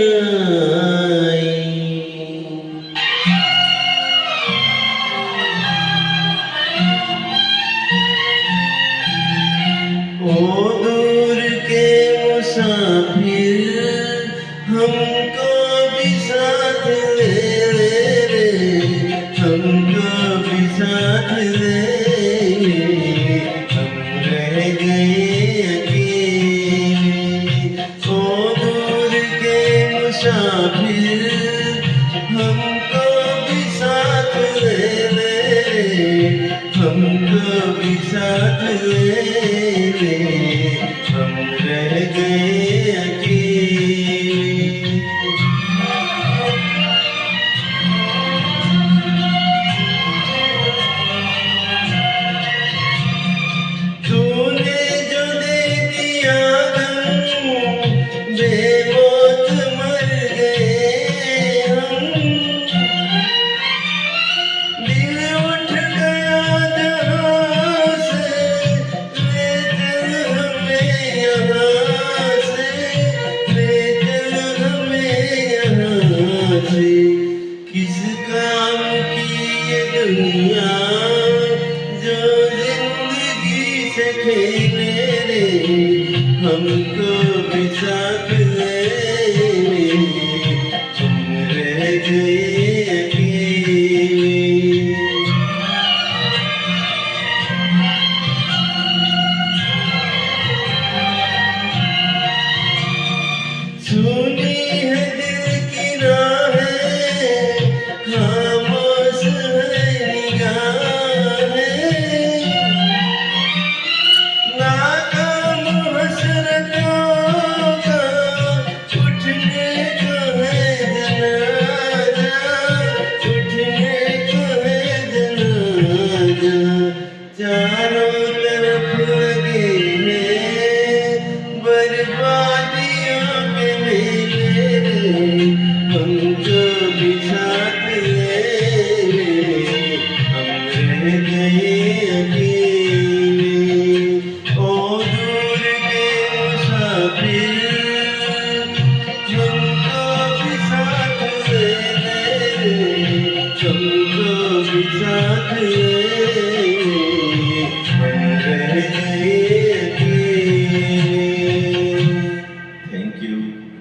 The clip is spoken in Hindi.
आई। ओ दूर के मुसाफिर हमको भी साथ ले रे, हमको भी साथ ले, हम रह गए अकेले। ओ दूर के मुसाफिर हमको भी साथ ले, हमको भी साथ ले, हम रह गए अकेले। तूने जो दे दिया गम, बेमौत मर गए हम। दिल उठ गया जहाँ से, ले चल हमें यहाँ से, ले चल हमें यहाँ से। किस काम की ये दुनिया जो जिंदगी से खेले रे, हमको भी साथ ले, हम रह गए अकेले। सुन